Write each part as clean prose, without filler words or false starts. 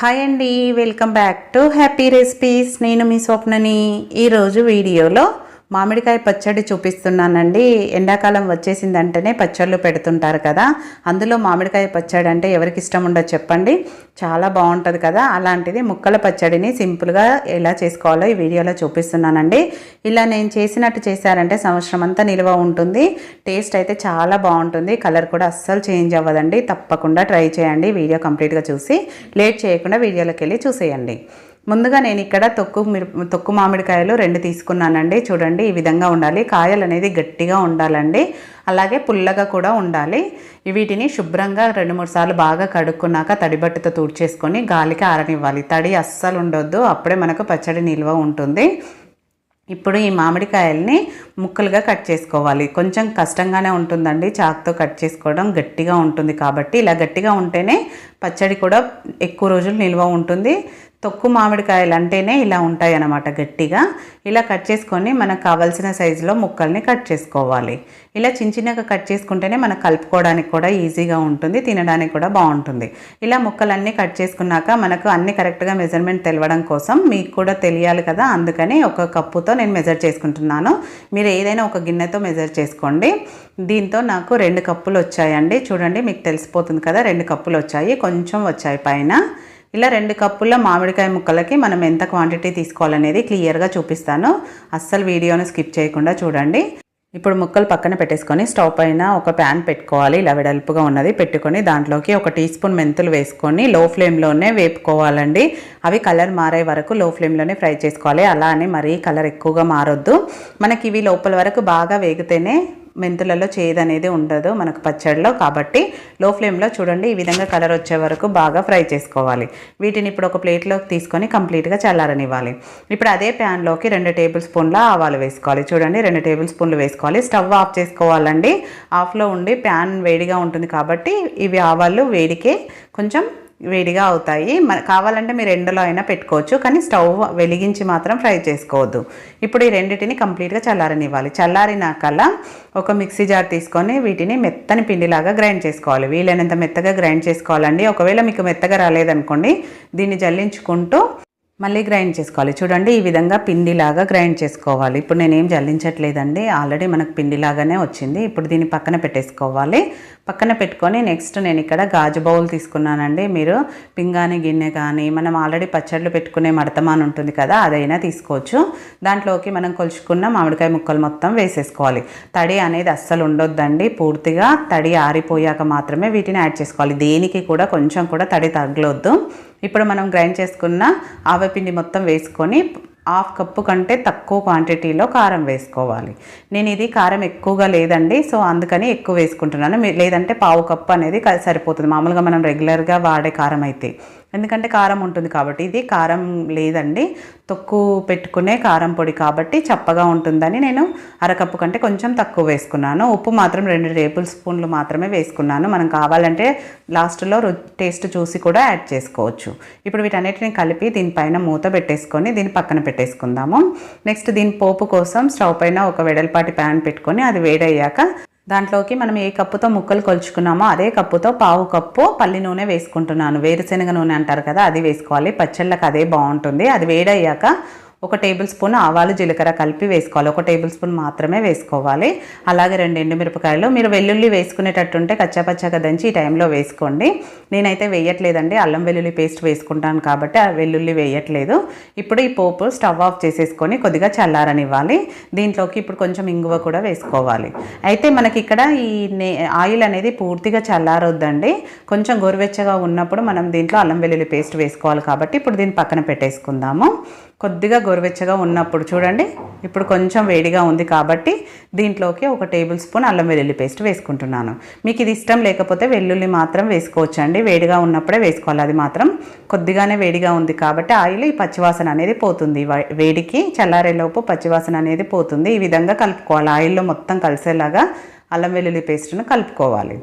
Hi అండి, welcome back to happy recipes. నేను మీ స్వప్నని. ఈరోజు వీడియోలో మామిడికాయ పచ్చడి చూపిస్తున్నానండి. ఎండాకాలం వచ్చేసిందంటేనే పచ్చళ్ళు పెడుతుంటారు కదా, అందులో మామిడికాయ పచ్చడి అంటే ఎవరికి ఇష్టం ఉండదు చెప్పండి. చాలా బాగుంటుంది కదా. అలాంటిది ముక్కల పచ్చడిని సింపుల్గా ఎలా చేసుకోవాలో ఈ వీడియోలో చూపిస్తున్నానండి. ఇలా నేను చేసినట్టు చేశారంటే సంవత్సరం అంతా నిల్వ ఉంటుంది. టేస్ట్ అయితే చాలా బాగుంటుంది. కలర్ కూడా అస్సలు చేంజ్ అవ్వదండి. తప్పకుండా ట్రై చేయండి. వీడియో కంప్లీట్గా చూసి లేట్ చేయకుండా వీడియోలోకి వెళ్ళి చూసేయండి. ముందుగా నేను ఇక్కడ తొక్కు మామిడికాయలు 2 తీసుకున్నానండి. చూడండి, ఈ విధంగా ఉండాలి. కాయలు అనేది గట్టిగా ఉండాలండి, అలాగే పుల్లగా కూడా ఉండాలి. వీటిని శుభ్రంగా 2-3 సార్లు బాగా కడుక్కున్నాక తడిబట్టతో తుడిచేసుకొని గాలికి ఆరనివ్వాలి. తడి అస్సలు ఉండొద్దు, అప్పుడే మనకు పచ్చడి నిల్వ ఉంటుంది. ఇప్పుడు ఈ మామిడికాయల్ని ముక్కలుగా కట్ చేసుకోవాలి. కొంచెం కష్టంగానే ఉంటుందండి చాకుతో కట్ చేసుకోవడం, గట్టిగా ఉంటుంది కాబట్టి. ఇలా గట్టిగా ఉంటేనే పచ్చడి కూడా ఎక్కువ రోజులు నిల్వ ఉంటుంది. తొక్కు మామిడికాయలు అంటేనే ఇలా ఉంటాయి అన్నమాట గట్టిగా. ఇలా కట్ చేసుకొని మనకు కావాల్సిన సైజులో ముక్కల్ని కట్ చేసుకోవాలి. ఇలా చిన్నగా కట్ చేసుకుంటేనే మనకు కలుపుకోవడానికి కూడా ఈజీగా ఉంటుంది, తినడానికి కూడా బాగుంటుంది. ఇలా ముక్కలన్నీ కట్ చేసుకున్నాక మనకు అన్ని కరెక్ట్గా మెజర్మెంట్ తెలవడం కోసం, మీకు కూడా తెలియాలి కదా, అందుకని ఒక కప్పుతో నేను మెజర్ చేసుకుంటున్నాను. మీరు ఏదైనా ఒక గిన్నెతో మెజర్ చేసుకోండి. దీంతో నాకు 2 కప్పులు వచ్చాయండి. చూడండి, మీకు తెలిసిపోతుంది కదా, 2 కప్పులు వచ్చాయి, కొంచెం వచ్చాయి పైన. ఇలా 2 కప్పుల మామిడికాయ ముక్కలకి మనం ఎంత క్వాంటిటీ తీసుకోవాలనేది క్లియర్గా చూపిస్తాను. అస్సలు వీడియోని స్కిప్ చేయకుండా చూడండి. ఇప్పుడు ముక్కలు పక్కన పెట్టేసుకొని స్టవ్ పైన ఒక ప్యాన్ పెట్టుకోవాలి. ఇలా వెడల్పుగా ఉన్నది పెట్టుకొని దాంట్లోకి 1 టీ స్పూన్ మెంతులు వేసుకొని లో ఫ్లేమ్లోనే వేపుకోవాలండి. అవి కలర్ మారే వరకు లో ఫ్లేమ్లోనే ఫ్రై చేసుకోవాలి. అలా అని మరీ కలర్ ఎక్కువగా మారొద్దు. మనకి ఇవి లోపల వరకు బాగా వేగితేనే మెంతులలో చేదు అనేది ఉండదు మనకు పచ్చడిలో. కాబట్టి లో ఫ్లేమ్లో చూడండి, ఈ విధంగా కలర్ వచ్చే వరకు బాగా ఫ్రై చేసుకోవాలి. వీటిని ఇప్పుడు ఒక ప్లేట్లోకి తీసుకొని కంప్లీట్గా చల్లారనివ్వాలి. ఇప్పుడు అదే ప్యాన్లోకి 2 టేబుల్ స్పూన్ల ఆవాలు వేసుకోవాలి. చూడండి, 2 టేబుల్ స్పూన్లు వేసుకోవాలి. స్టవ్ ఆఫ్ చేసుకోవాలండి. ఆఫ్లో ఉండి ప్యాన్ వేడిగా ఉంటుంది కాబట్టి ఇవి ఆవాలు వేడికే కొంచెం వేడిగా అవుతాయి. కావాలంటే మీరు ఎండలో అయినా పెట్టుకోవచ్చు, కానీ స్టవ్ వెలిగించి మాత్రం ఫ్రై చేసుకోవద్దు. ఇప్పుడు ఈ రెండింటిని కంప్లీట్గా చల్లారనివ్వాలి. చల్లారినాకల్లా ఒక మిక్సీ జార్ తీసుకొని వీటిని మెత్తని పిండిలాగా గ్రైండ్ చేసుకోవాలి. వీలైనంత మెత్తగా గ్రైండ్ చేసుకోవాలండి. ఒకవేళ మీకు మెత్తగా రాలేదనుకోండి, దీన్ని జల్లించుకుంటూ మళ్ళీ గ్రైండ్ చేసుకోవాలి. చూడండి, ఈ విధంగా పిండిలాగా గ్రైండ్ చేసుకోవాలి. ఇప్పుడు నేనేం జల్లించట్లేదండి, ఆల్రెడీ మనకు పిండిలాగానే వచ్చింది. ఇప్పుడు దీన్ని పక్కన పెట్టేసుకోవాలి. పక్కన పెట్టుకొని నెక్స్ట్ నేను ఇక్కడ గాజు బౌల్ తీసుకున్నానండి. మీరు పింగాణి గిన్నె కానీ, మనం ఆల్రెడీ పచ్చళ్ళు పెట్టుకునే మడతమాన్ ఉంటుంది కదా, అదైనా తీసుకోవచ్చు. దాంట్లోకి మనం కొలుచుకున్న మామిడికాయ ముక్కలు మొత్తం వేసేసుకోవాలి. తడి అనేది అస్సలు ఉండొద్దండి. పూర్తిగా తడి ఆరిపోయాక మాత్రమే వీటిని యాడ్ చేసుకోవాలి. దేనికి కూడా కొంచెం కూడా తడి తగలొద్దు. ఇప్పుడు మనం గ్రైండ్ చేసుకున్న ఆవపిండి మొత్తం వేసుకొని 1/2 కప్పు కంటే తక్కువ క్వాంటిటీలో కారం వేసుకోవాలి. నేను ఇది కారం ఎక్కువగా లేదండి, సో అందుకని ఎక్కువ వేసుకుంటున్నాను. లేదంటే 1/2 కప్పు అనేది సరిపోతుంది, మామూలుగా మనం రెగ్యులర్గా వాడే కారం అయితే. ఎందుకంటే కారం ఉంటుంది కాబట్టి. ఇది కారం లేదండి, తొక్కు పెట్టుకునే కారం పొడి కాబట్టి చప్పగా ఉంటుందని నేను 1/2 కప్పు కంటే కొంచెం తక్కువ వేసుకున్నాను. ఉప్పు మాత్రం 2 టేబుల్ స్పూన్లు మాత్రమే వేసుకున్నాను. మనం కావాలంటే లాస్ట్లో టేస్ట్ చూసి కూడా యాడ్ చేసుకోవచ్చు. ఇప్పుడు వీటన్నిటిని కలిపి దీనిపైన మూత పెట్టేసుకొని దీన్ని పక్కన పెట్టేసుకుందాము. నెక్స్ట్ దీని పోపు కోసం స్టవ్ పైన ఒక వెడల్పాటి ప్యాన్ పెట్టుకొని అది వేడయ్యాక దాంట్లోకి మనం ఏ కప్పుతో ముక్కలు కొలుచుకున్నామో అదే కప్పుతో 1/2 కప్పు పల్లి నూనె వేసుకుంటున్నాను. వేరుశనగ నూనె అంటారు కదా, అది వేసుకోవాలి. పచ్చళ్ళకి అదే బాగుంటుంది. అది వేడయ్యాక 1 టేబుల్ స్పూన్ ఆవాలు జీలకర్ర కలిపి వేసుకోవాలి. 1 టేబుల్ స్పూన్ మాత్రమే వేసుకోవాలి. అలాగే 2 ఎండుమిరపకాయలు. మీరు వెల్లుల్లి వేసుకునేటట్టుంటే కచ్చాపచ్చాగా దంచి ఈ టైంలో వేసుకోండి. నేనైతే వేయట్లేదండి, అల్లం వెల్లుల్లి పేస్ట్ వేసుకుంటాను కాబట్టి ఆ వెల్లుల్లి వేయట్లేదు. ఇప్పుడు ఈ పోపు స్టవ్ ఆఫ్ చేసేసుకొని కొద్దిగా చల్లారనివ్వాలి. దీంట్లోకి ఇప్పుడు కొంచెం ఇంగువ కూడా వేసుకోవాలి. అయితే మనకి ఇక్కడ ఈ ఆయిల్ అనేది పూర్తిగా చల్లారొద్దండి, కొంచెం గోరువెచ్చగా ఉన్నప్పుడు మనం దీంట్లో అల్లం వెల్లుల్లి పేస్ట్ వేసుకోవాలి. కాబట్టి ఇప్పుడు దీన్ని పక్కన పెట్టేసుకుందాము. కొద్దిగా గోరువెచ్చగా ఉన్నప్పుడు చూడండి, ఇప్పుడు కొంచెం వేడిగా ఉంది కాబట్టి దీంట్లోకి 1 టేబుల్ స్పూన్ అల్లం వెల్లుల్లి పేస్ట్ వేసుకుంటున్నాను. మీకు ఇది ఇష్టం లేకపోతే వెల్లుల్లి మాత్రం వేసుకోవచ్చండి. వేడిగా ఉన్నప్పుడే వేసుకోవాలి. అది మాత్రం కొద్దిగానే వేడిగా ఉంది కాబట్టి ఆయిల్ ఈ పచ్చివాసన అనేది పోతుంది. వేడికి చల్లారేలోపు పచ్చివాసన అనేది పోతుంది. ఈ విధంగా కలుపుకోవాలి. ఆయిల్లో మొత్తం కలిసేలాగా అల్లం వెల్లుల్లి పేస్ట్ను కలుపుకోవాలి.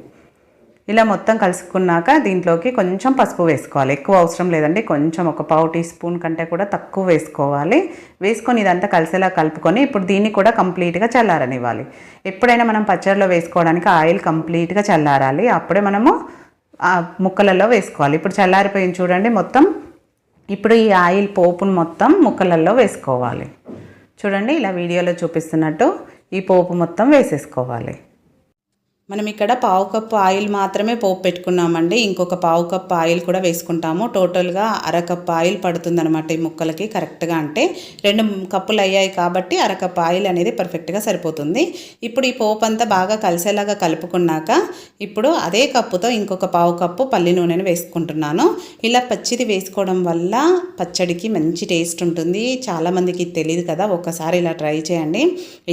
ఇలా మొత్తం కలుసుకున్నాక దీంట్లోకి కొంచెం పసుపు వేసుకోవాలి. ఎక్కువ అవసరం లేదండి, కొంచెం 1/4 టీ స్పూన్ కంటే కూడా తక్కువ వేసుకోవాలి. వేసుకొని ఇదంతా కలిసేలా కలుపుకొని ఇప్పుడు దీన్ని కూడా కంప్లీట్గా చల్లారనివ్వాలి. ఎప్పుడైనా మనం పచ్చడిలో వేసుకోవడానికి ఆయిల్ కంప్లీట్గా చల్లారాలి, అప్పుడే మనము ముక్కలలో వేసుకోవాలి. ఇప్పుడు చల్లారిపోయింది చూడండి, మొత్తం ఇప్పుడు ఈ ఆయిల్ పోపును మొత్తం ముక్కలలో వేసుకోవాలి. చూడండి, ఇలా వీడియోలో చూపిస్తున్నట్టు ఈ పోపు మొత్తం వేసేసుకోవాలి. మనం ఇక్కడ పావు కప్పు ఆయిల్ మాత్రమే పోపు పెట్టుకున్నామండి. ఇంకొక పావు కప్పు ఆయిల్ కూడా వేసుకుంటాము. టోటల్గా అరకప్పు ఆయిల్ పడుతుందన్నమాట ఈ ముక్కలకి కరెక్ట్గా. అంటే 2 కప్పులు అయ్యాయి కాబట్టి అరకప్పు ఆయిల్ అనేది పర్ఫెక్ట్గా సరిపోతుంది. ఇప్పుడు ఈ పోపు అంతా బాగా కలిసేలాగా కలుపుకున్నాక ఇప్పుడు అదే కప్పుతో ఇంకొక పావు కప్పు పల్లి నూనెను వేసుకుంటున్నాను. ఇలా పచ్చిది వేసుకోవడం వల్ల పచ్చడికి మంచి టేస్ట్ ఉంటుంది. చాలామందికి తెలియదు కదా, ఒక్కసారి ఇలా ట్రై చేయండి.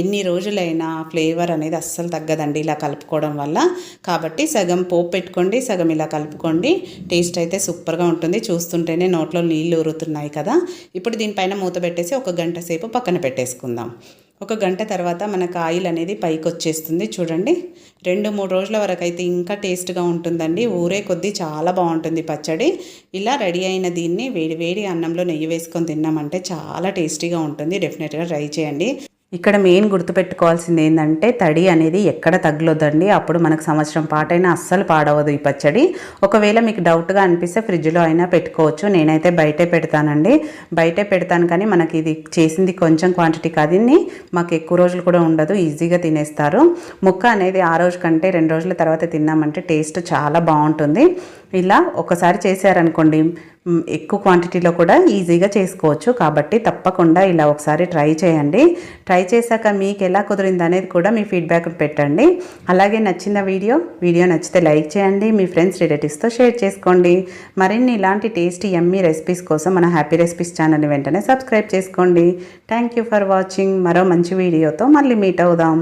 ఎన్ని రోజులైనా ఫ్లేవర్ అనేది అస్సలు తగ్గదండి ఇలా కలుపుకోవడం వల్ల. కాబట్టి సగం పోపు పెట్టుకోండి, సగం ఇలా కలుపుకోండి. టేస్ట్ అయితే సూపర్గా ఉంటుంది. చూస్తుంటేనే నోట్లో నీళ్ళు ఊరుతున్నాయి కదా. ఇప్పుడు దీనిపైన మూత పెట్టేసి 1 గంట సేపు పక్కన పెట్టేసుకుందాం. 1 గంట తర్వాత మనకు ఆయిల్ అనేది పైకి వచ్చేస్తుంది. చూడండి, 2-3 రోజుల వరకు అయితే ఇంకా టేస్ట్గా ఉంటుందండి. ఊరే కొద్దీ చాలా బాగుంటుంది పచ్చడి. ఇలా రెడీ అయిన దీన్ని వేడి వేడి అన్నంలో నెయ్యి వేసుకొని తిన్నామంటే చాలా టేస్టీగా ఉంటుంది. డెఫినెట్గా ట్రై చేయండి. ఇక్కడ మెయిన్ గుర్తుపెట్టుకోవాల్సింది ఏంటంటే తడి అనేది ఎక్కడ తగలొద్దండి. అప్పుడు మనకు సంవత్సరం పాటైనా అస్సలు పాడవదు ఈ పచ్చడి. ఒకవేళ మీకు డౌట్గా అనిపిస్తే ఫ్రిడ్జ్లో అయినా పెట్టుకోవచ్చు. నేనైతే బయటే పెడతానండి. బయటే పెడతాను, కానీ మనకి ఇది చేసింది కొంచెం క్వాంటిటీ కాదు, మాకు ఎక్కువ రోజులు కూడా ఉండదు, ఈజీగా తినేస్తారు. ముక్క అనేది ఆ రోజు కంటే 2 రోజుల తర్వాత తిన్నామంటే టేస్ట్ చాలా బాగుంటుంది. ఇలా ఒకసారి చేశారనుకోండి ఎక్కువ క్వాంటిటీలో కూడా ఈజీగా చేసుకోవచ్చు. కాబట్టి తప్పకుండా ఇలా ఒకసారి ట్రై చేయండి. ట్రై చేశాక మీకు ఎలా కుదిరింది అనేది కూడా మీ ఫీడ్బ్యాక్ పెట్టండి. అలాగే నచ్చిన వీడియో నచ్చితే లైక్ చేయండి. మీ ఫ్రెండ్స్ రిలేటివ్స్తో షేర్ చేసుకోండి. మరిన్ని ఇలాంటి టేస్టీ యమ్మీ రెసిపీస్ కోసం మన హ్యాపీ రెసిపీస్ ఛానల్ని వెంటనే సబ్స్క్రైబ్ చేసుకోండి. Thank you for watching. మరో మంచి వీడియోతో మళ్ళీ మీట్ అవుదాం.